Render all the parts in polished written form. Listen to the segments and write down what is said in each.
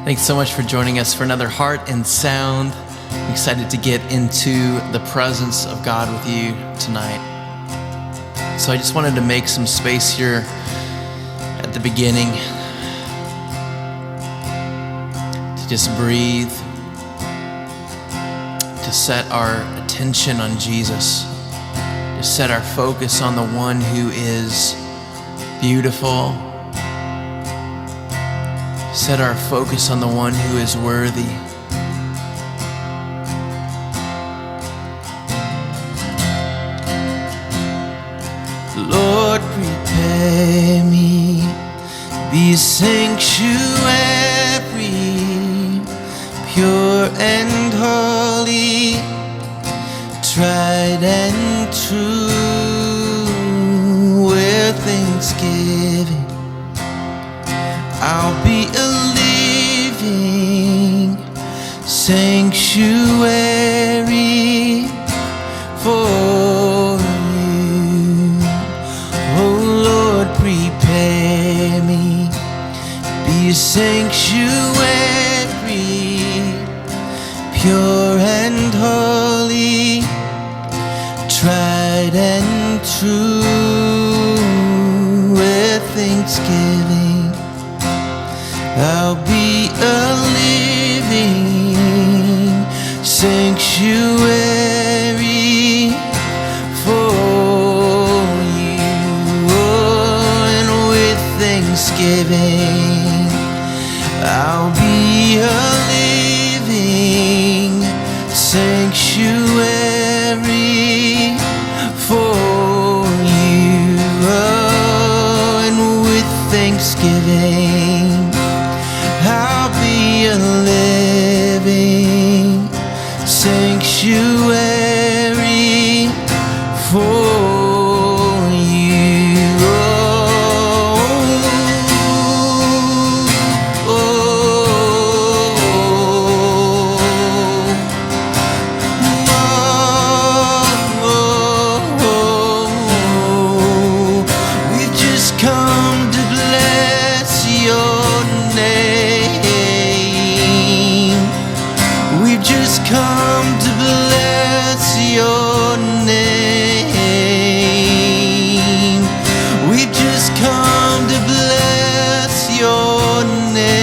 Thanks so much for joining us for another Heart and Sound. I'm excited to get into the presence of God with you tonight. So I just wanted to make some space here at the beginning to just breathe, to set our attention on Jesus, to set our focus on the one who is beautiful, set our focus on the one who is worthy. Lord, prepare me, be a sanctuary, pure and holy, tried and true, with thanksgiving. I'll be a living sanctuary for you. Oh Lord, prepare me, be a sanctuary, pure and holy, tried and true, with thanksgiving. I'll be a living sanctuary for you. Oh, and with thanksgiving, I'll be a living sanctuary for you. Oh, and with thanksgiving, I'll be a living sanctuary for you. We've just come to bless your name. We've just come to bless your name. We've just come to bless your name.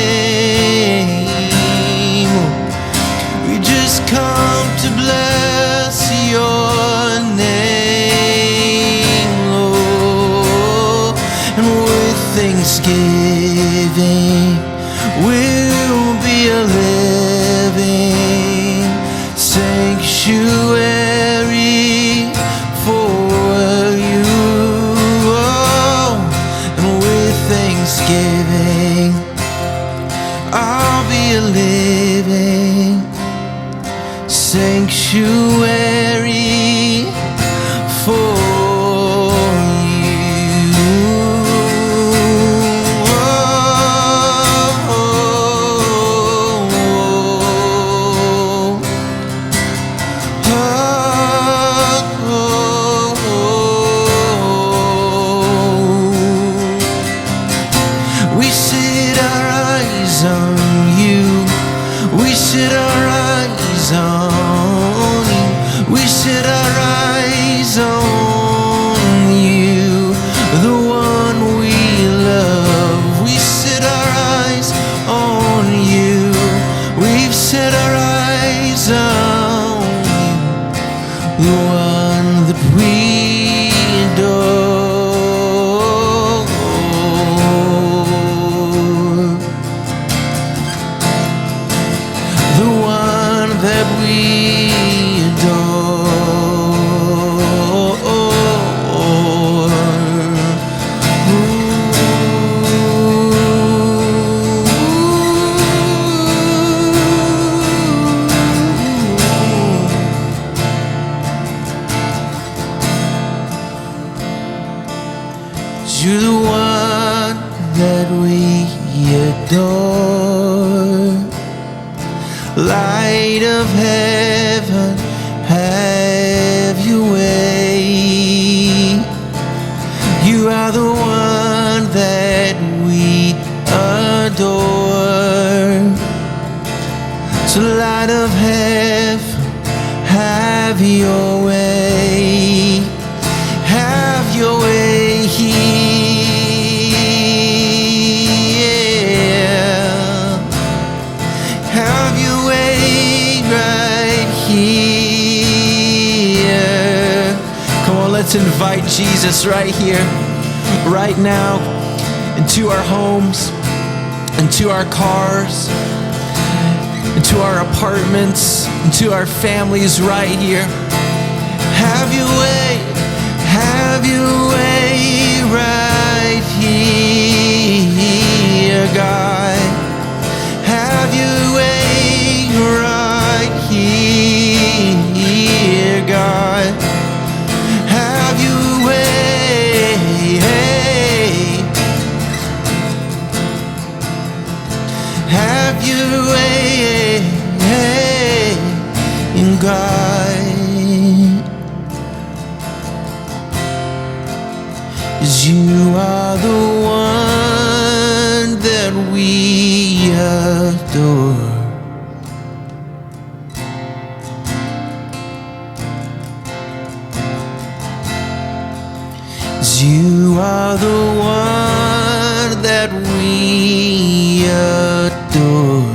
We just come to bless your name, Lord. And with thanksgiving, we'll be a living sanctuary for you. Oh, and with thanksgiving, I'll be a living sanctuary for we set our eyes on you. We set our eyes on you, the one we love. We set our eyes on you. We've set our eyes on you, the one that we adore. That we you're the one that we adore. Light of heaven, have your way. You are the one that we adore. So light of heaven, have your way. Have your way here. Have your way right here. Come on, let's invite Jesus right here, right now, into our homes, into our cars, into our apartments, into our families right here. Have your way right here, God. Have your way right here, God. Have your way. Have your way, God. 'Cause you are the one that we adore. 'Cause you are the one that we adore.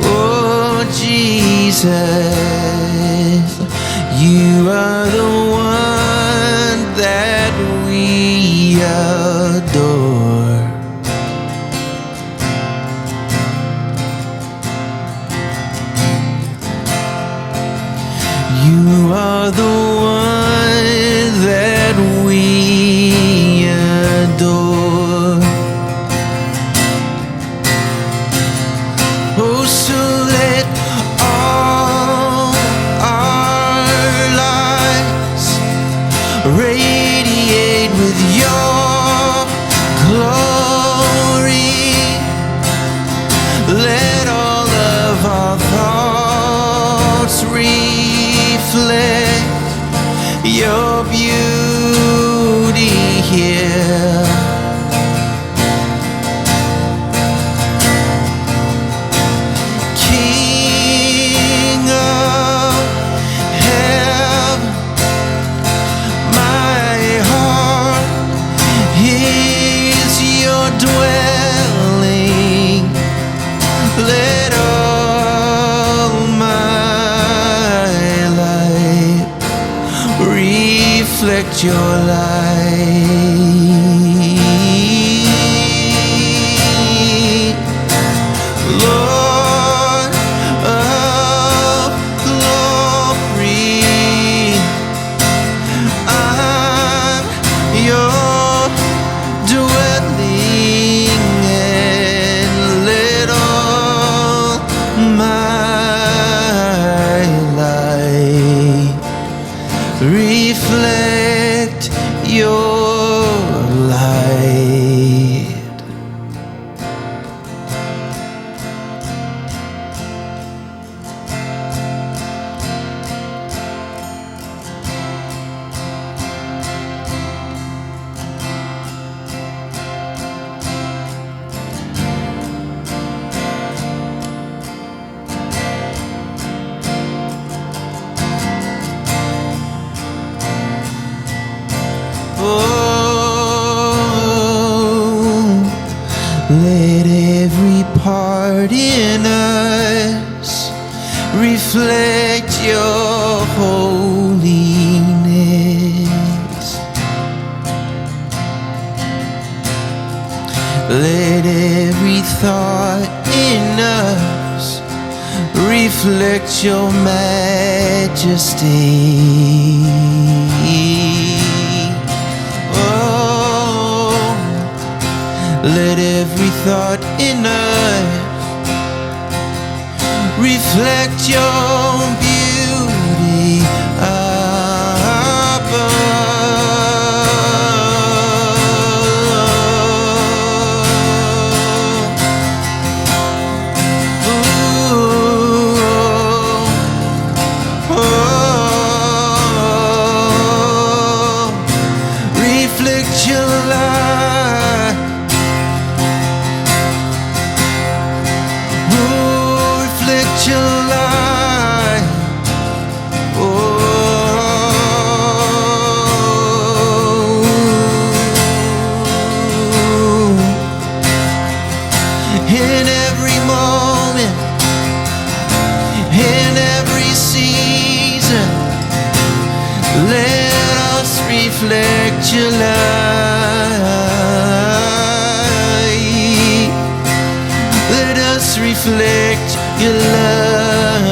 Oh, Jesus, you are the one that we adore. You are the one that we adore. Oh, so let all our lives radiate with your glory. Let all of our thoughts reflect your beauty here. King of heaven, my heart is your dwelling. Let all my life reflect your light. Lord of glory, I'm your dwelling, and let all my life reflect your light. Oh, let every part in us reflect your holiness. Let every thought in us reflect your majesty. Let every thought in us reflect your beauty reflect your light. reflect your light. Let us reflect your love.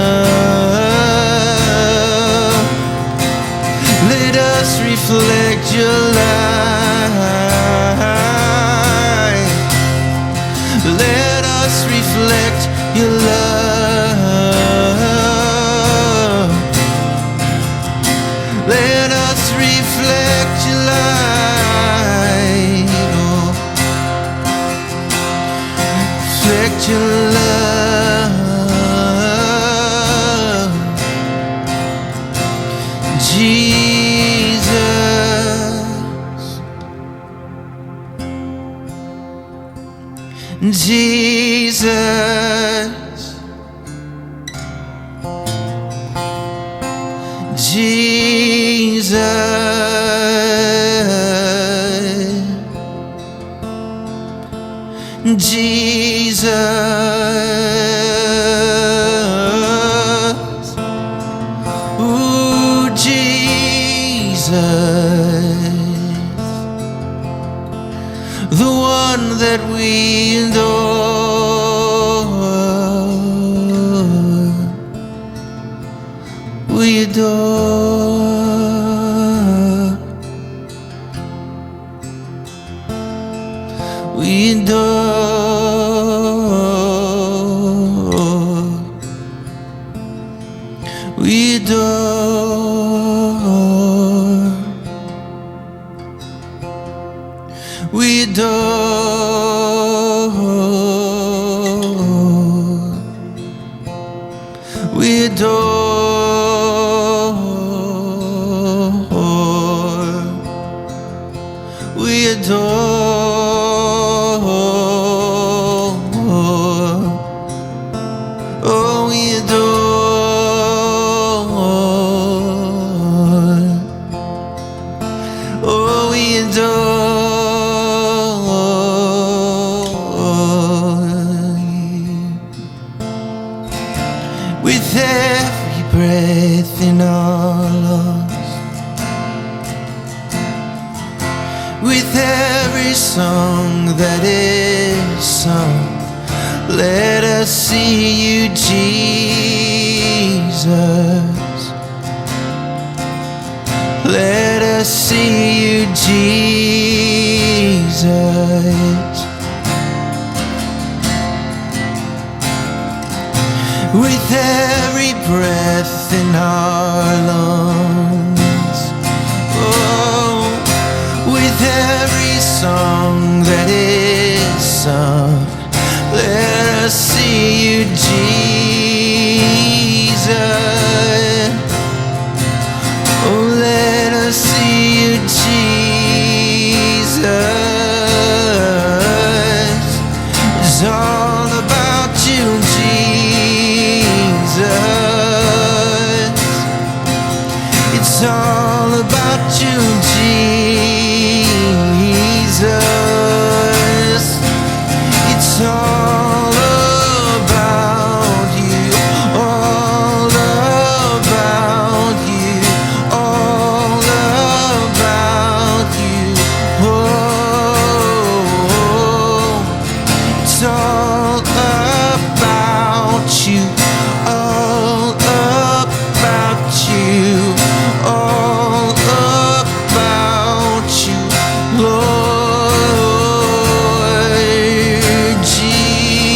Let us reflect your light. Let us reflect your love. Let us reflect your light. Oh, reflect your love, Jesus, Jesus, Jesus, ooh, Jesus, the one that we adore, we adore, we adore, we adore, we adore, we adore, we adore, oh, we adore, oh, we adore. With every breath in our lungs, with every song that is sung, let us see you, Jesus. Let us see you, Jesus. With every breath in our lungs, oh, with every song that is sung, let us see you, Jesus. Oh, let us see you, Jesus. It's all about you, Jesus. It's all about you, Jesus. It's all about you, all about you, all about you. Oh, it's all about you, all about you, all about you, Lord Jesus.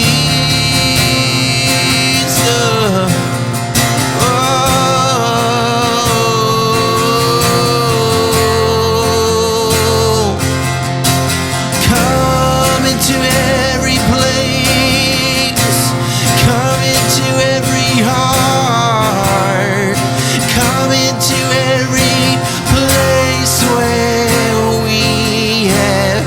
Oh, come into every place, come into every heart, come into every place where we have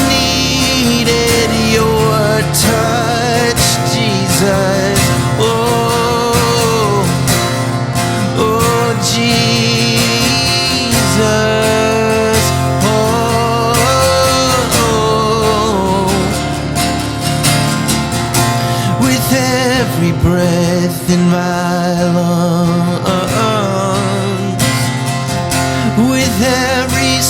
needed your touch, Jesus. Oh, oh, Jesus. Oh, with every breath in my lungs, with every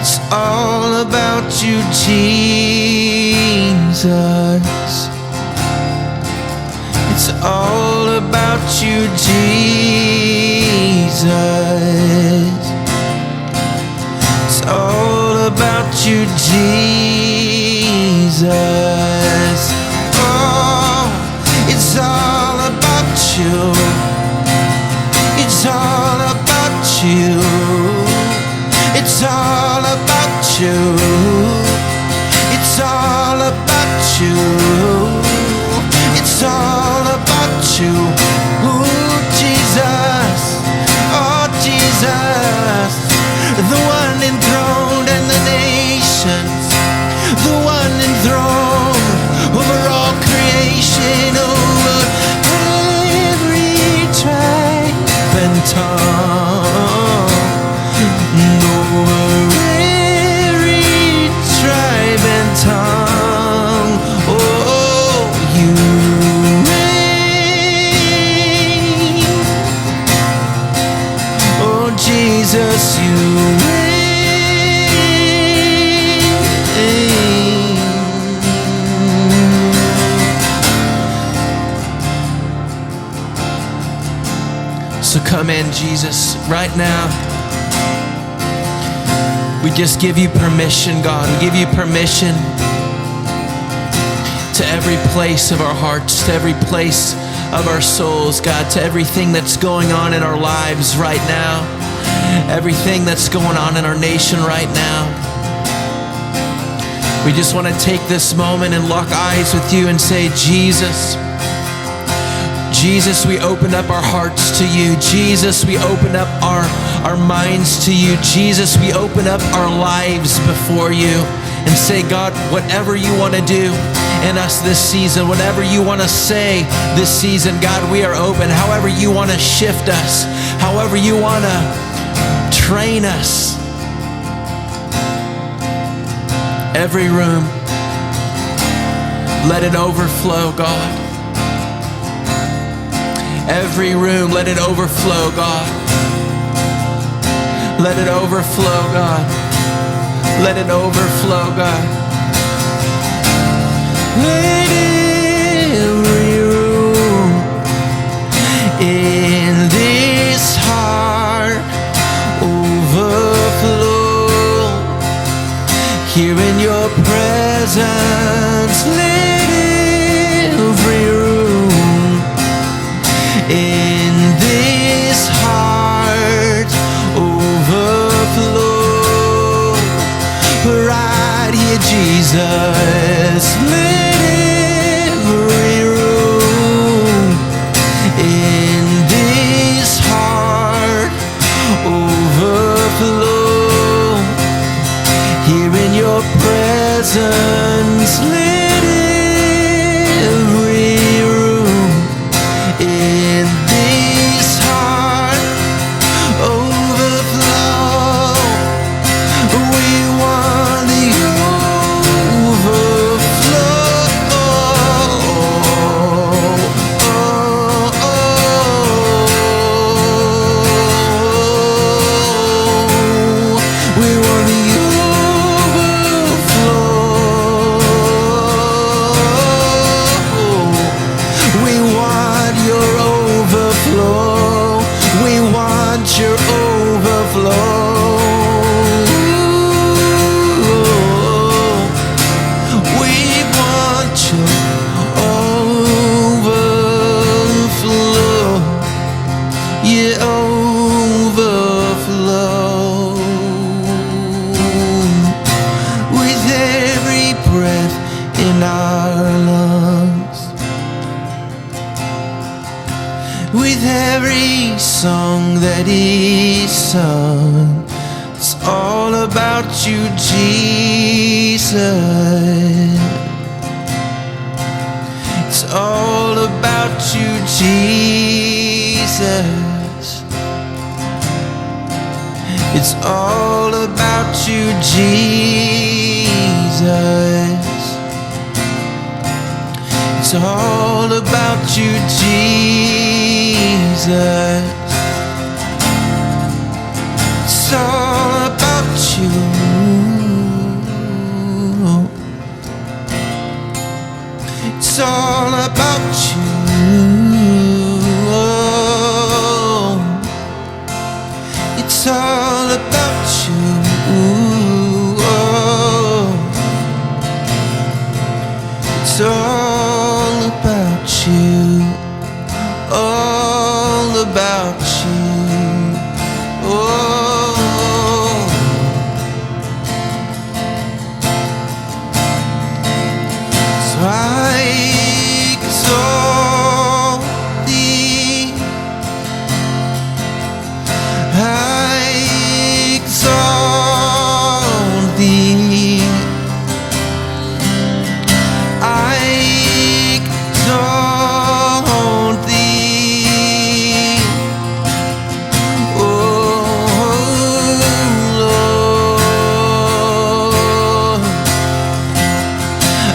It's all about you, Jesus. It's all about you, Jesus. It's all about you, Jesus. Oh, it's all about you. It's all about you. It's all about you. It's all about you. It's all about you. Ooh, Jesus. Oh, Jesus. The one enthroned in the nations. The one enthroned over all creation. Over every tribe and tongue. Over every tribe and tongue. Oh, you reign. Oh, Jesus, you reign. So come in, Jesus, right now. We just give you permission, God. We give you permission to every place of our hearts, to every place of our souls, God, to everything that's going on in our lives right now, everything that's going on in our nation right now. We just want to take this moment and lock eyes with you and say, Jesus, Jesus, we open up our hearts to you. Jesus, we open up our minds to you. Jesus, we open up our lives before you and say, God, whatever you want to do in us this season, whatever you want to say this season, God, we are open. However you want to shift us, however you want to train us. Every room, let it overflow, God. Every room, let it overflow, God. Let it overflow, God. Let it overflow, God. Let every room in this heart overflow. Here in your presence, let every room in this heart overflow. Right here, Jesus, let every room in this heart overflow. Here in your presence, let every room in this heart overflow. We want the overflow. We want the overflow. We want your overflow. We want your overflow. We want your overflow. Yeah, overflow. With every breath in our lungs, with every song that is sung, it's all about you, Jesus. It's all about you, Jesus. It's all about you, Jesus. It's all about you, Jesus. It's all about you. It's all about you. It's all about you. It's all about you. All about you. So I exalt thee. I exalt thee. I exalt thee. Oh Lord,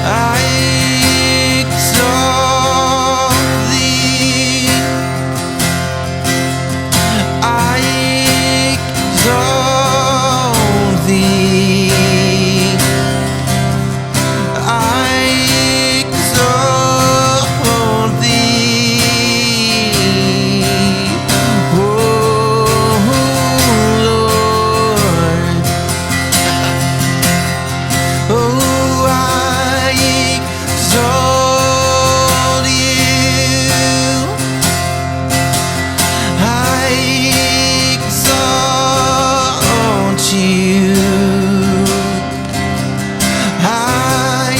I exalt thee. I exalt thee. I exalt thee. Oh Lord, oh I exalt you. I exalt you. I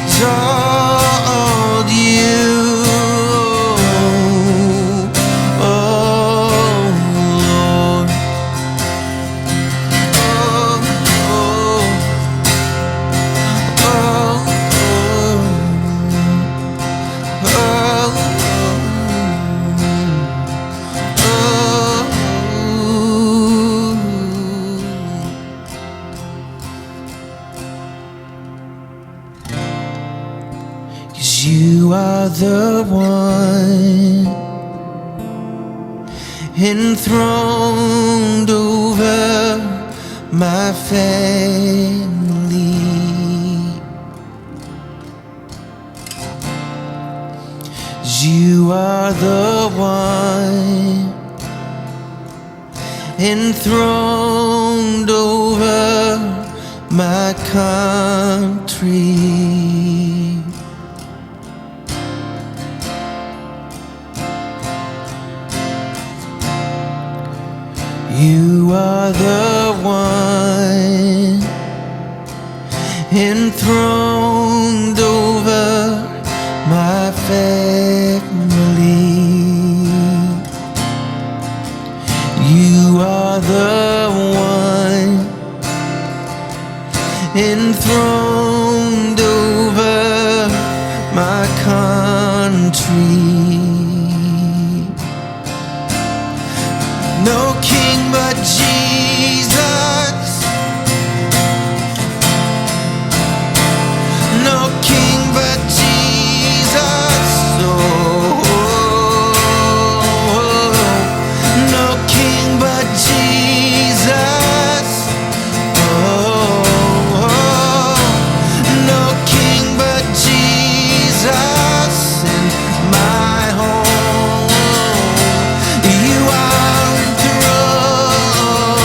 exalt you. Oh Lord. Cause you are the one enthroned over my family. You are the one enthroned over my country. You are the one enthroned over my family. You are the one enthroned over my country. No king but Jesus. No king but Jesus. Oh, no king but Jesus. Oh, no king but Jesus in my home. You are enthroned.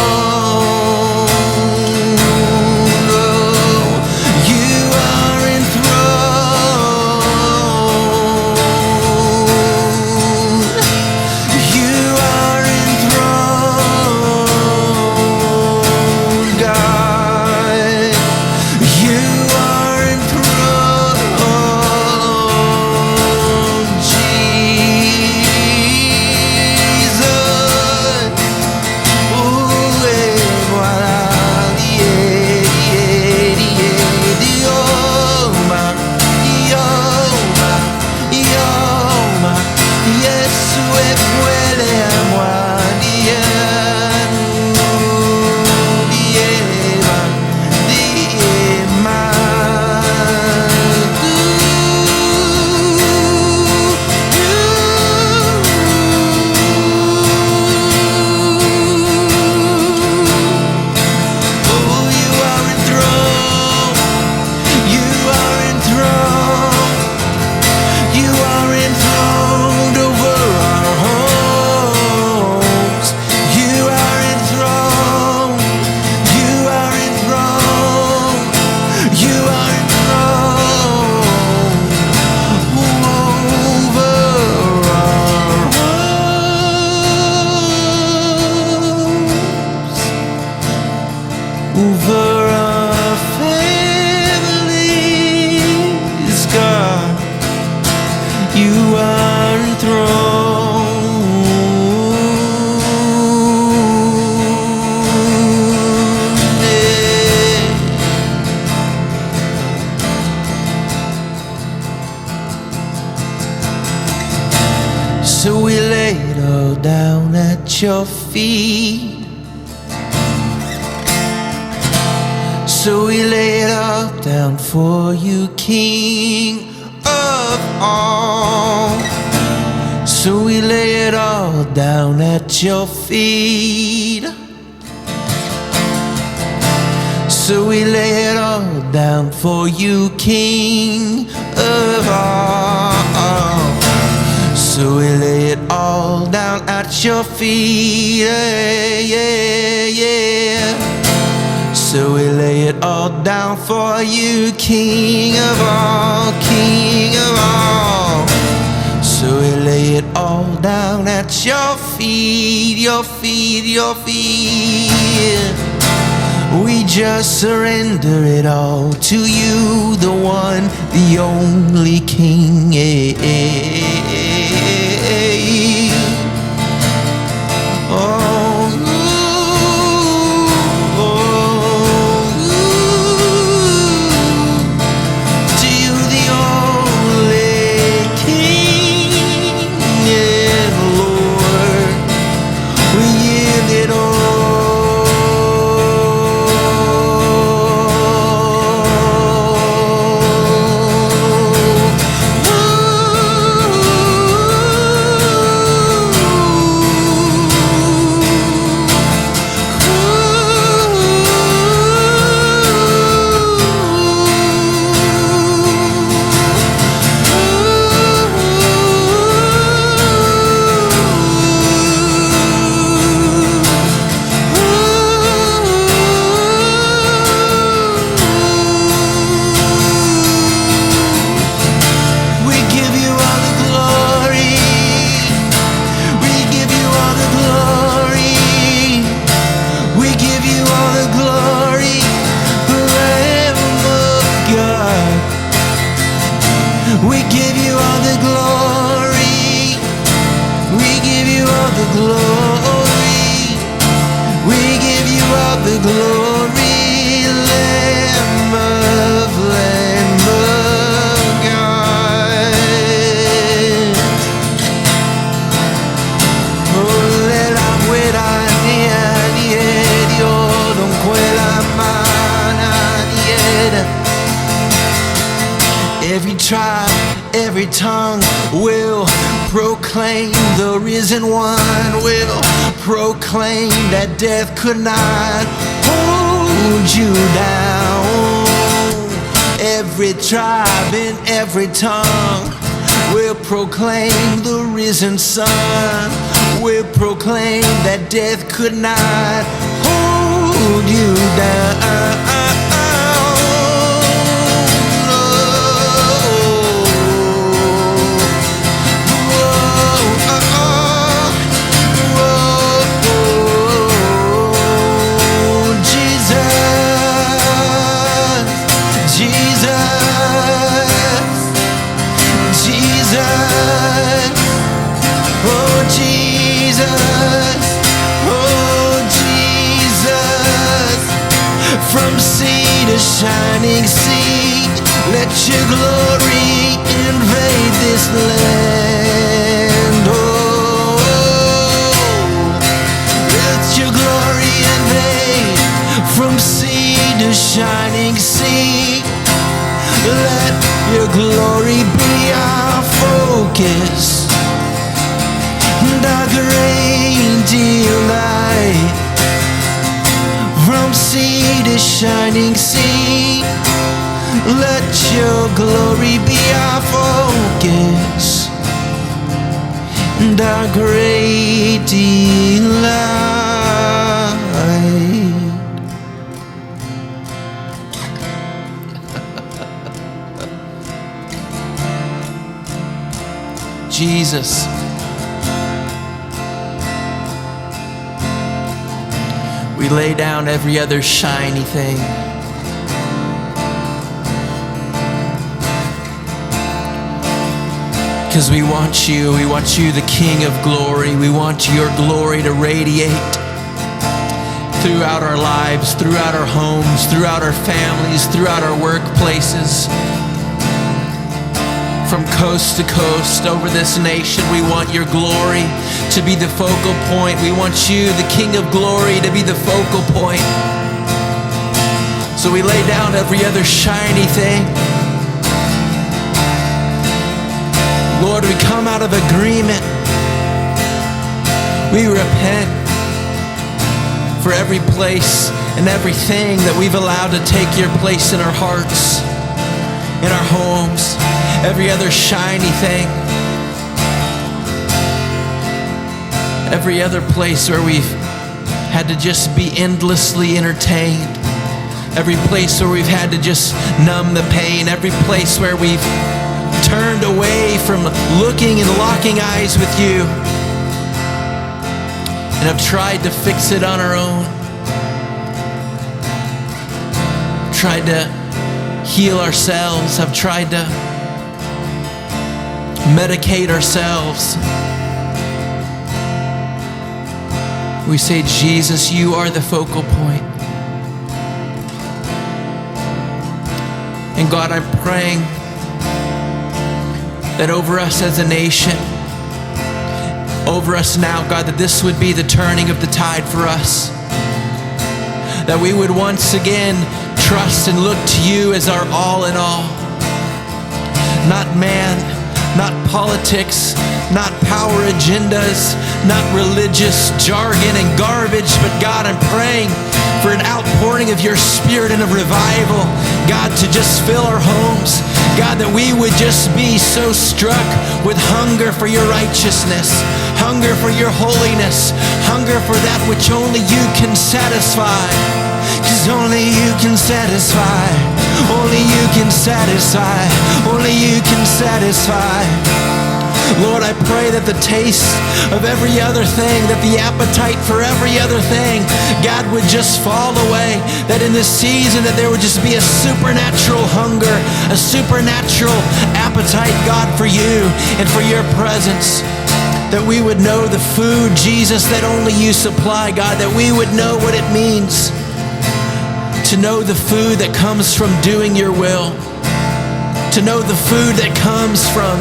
Lover of families, God, you are enthroned. So we lay it all down at your feet. So we lay it all down for you, King of all. So we lay it all down at your feet. So we lay it all down for you, King of all. So we lay it all down at your feet. Yeah. So we lay it all down for you, King of all, King of all. So we lay it all down at your feet, your feet, your feet. We just surrender it all to you, the one, the only King. We give you all the glory. We give you all the glory. We give you all the glory. Lamb of God. Oh, la muera ni Dios don cuela mana niera. Every tribe, every tongue will proclaim the risen one, will proclaim that death could not hold you down. Every tribe and every tongue will proclaim the risen Son, will proclaim that death could not hold you down. From sea to shining sea, let your glory invade this land. Oh, let your glory invade. From sea to shining sea, let your glory be our focus and our great delight. From sea to shining sea, let your glory be our focus and our great delight. Jesus, we lay down every other shiny thing. Because we want you, the King of glory. We want your glory to radiate throughout our lives, throughout our homes, throughout our families, throughout our workplaces. From coast to coast over this nation, we want your glory to be the focal point. We want you, the King of glory, to be the focal point. So we lay down every other shiny thing. Lord, we come out of agreement. We repent for every place and everything that we've allowed to take your place in our hearts, in our homes, every other shiny thing, every other place where we've had to just be endlessly entertained, every place where we've had to just numb the pain, every place where we've turned away from looking and locking eyes with you and have tried to fix it on our own, tried to heal ourselves, have tried to medicate ourselves. We say, Jesus, you are the focal point. And God, I'm praying that over us as a nation, over us now, God, that this would be the turning of the tide for us. That we would once again trust and look to you as our all in all. Not man, not politics, not power agendas, not religious jargon and garbage, but God, I'm praying for an outpouring of your Spirit and a revival, God, to just fill our homes. God, that we would just be so struck with hunger for your righteousness, hunger for your holiness, hunger for that which only you can satisfy. Because only you can satisfy, only you can satisfy, only you can satisfy. Lord, I pray that the taste of every other thing, that the appetite for every other thing, God, would just fall away. That in this season that there would just be a supernatural hunger, a supernatural appetite, God, for you and for your presence. That we would know the food, Jesus, that only you supply, God. That we would know what it means to know the food that comes from doing your will. To know the food that comes from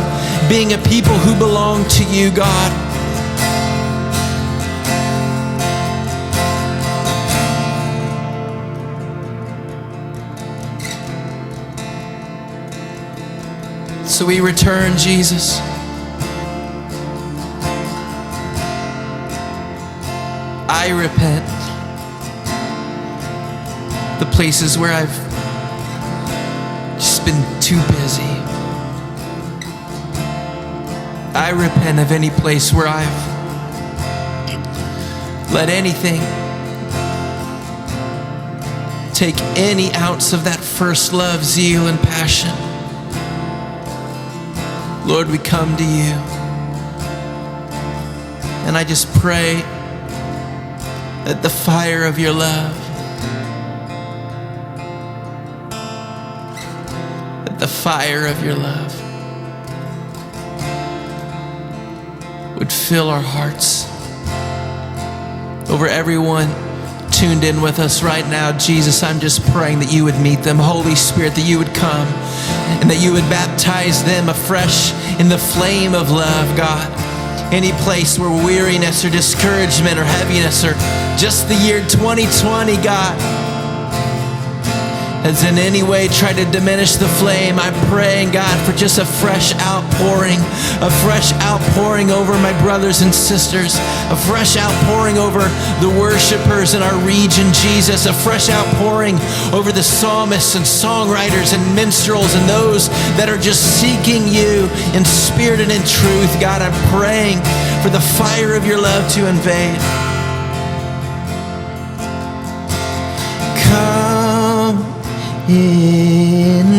being a people who belong to you, God. So we return, Jesus. I repent. The places where I've just been too busy. I repent of any place where I've let anything take any ounce of that first love, zeal, and passion. Lord, we come to you. And I just pray that the fire of your love, the fire of your love would fill our hearts. Over everyone tuned in with us right now, Jesus, I'm just praying that you would meet them. Holy Spirit, that you would come and that you would baptize them afresh in the flame of love, God. Any place where weariness or discouragement or heaviness or just the year 2020, God, has in any way tried to diminish the flame, I'm praying, God, for just a fresh outpouring over my brothers and sisters, a fresh outpouring over the worshipers in our region, Jesus, a fresh outpouring over the psalmists and songwriters and minstrels and those that are just seeking you in spirit and in truth. God, I'm praying for the fire of your love to invade. Come invade.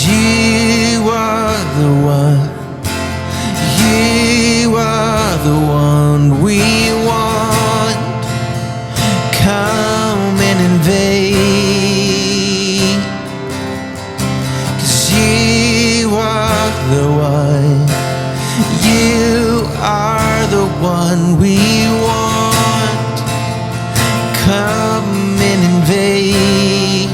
You are the one. You are the one come and invade,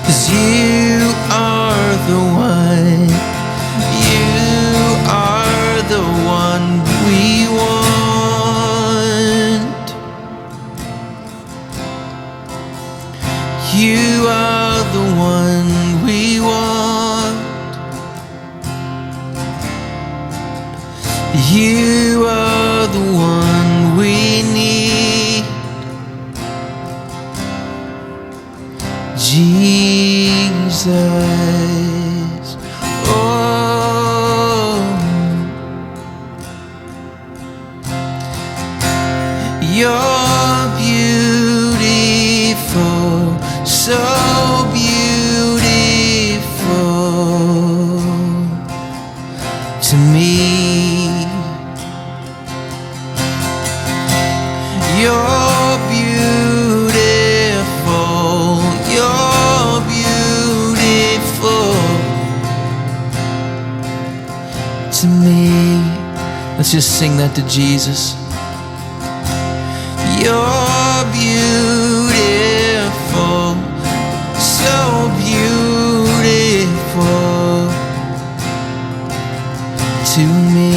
'cause you are the one, you are the one we want. You are the one we want. You are the one we need, Jesus. Oh, you're beautiful, so beautiful to me. You're beautiful, you're beautiful to me. Let's just sing that to Jesus. You're beautiful, so beautiful to me.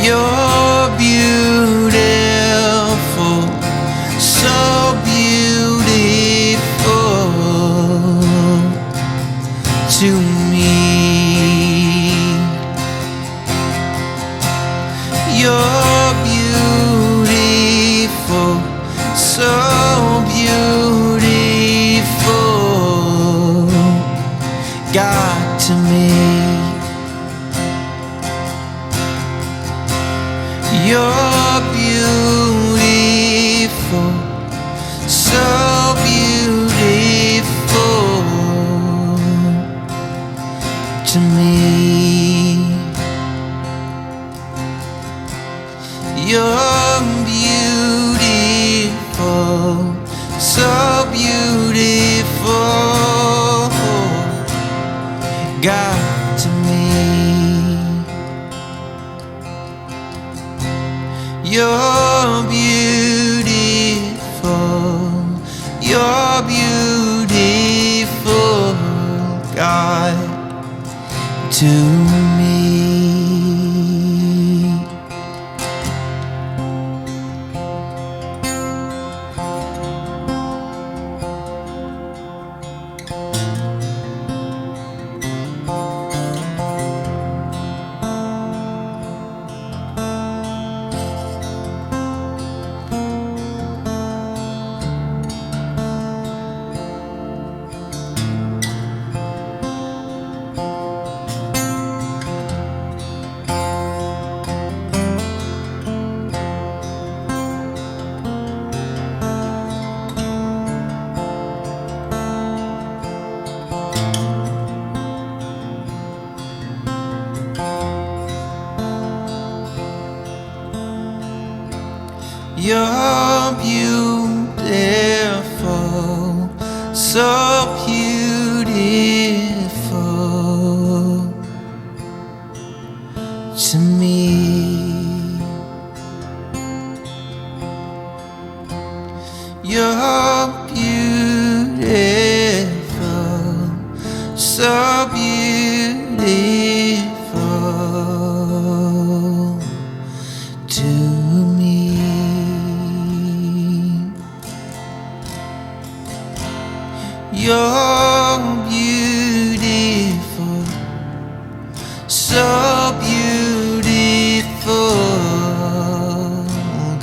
You're beautiful, so beautiful to me. You're beautiful, so beautiful, God, to me. You're beautiful, so beautiful to me. You're beautiful, so beautiful, God, to me. You're beautiful, you're beautiful, God, to me. You're beautiful, so beautiful to me. You're beautiful, so beautiful to me. You're beautiful, so beautiful,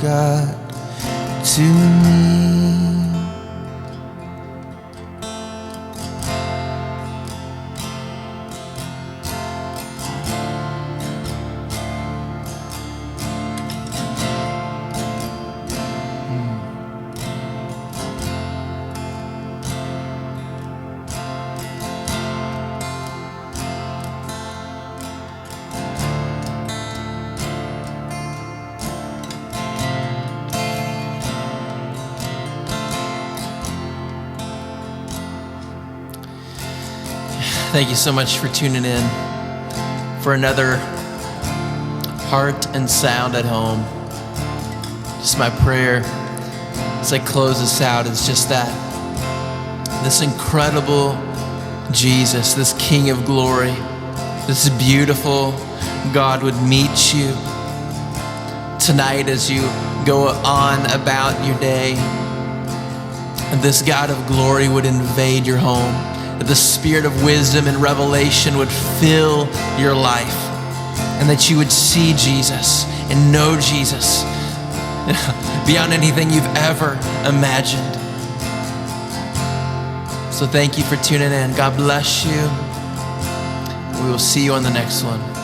God, to me. Thank you so much for tuning in for another heart and sound at home. Just my prayer as I close this out is just that this incredible Jesus, this King of glory, this beautiful God would meet you tonight as you go on about your day. And this God of glory would invade your home. That the spirit of wisdom and revelation would fill your life. And that you would see Jesus and know Jesus beyond anything you've ever imagined. So thank you for tuning in. God bless you. We will see you on the next one.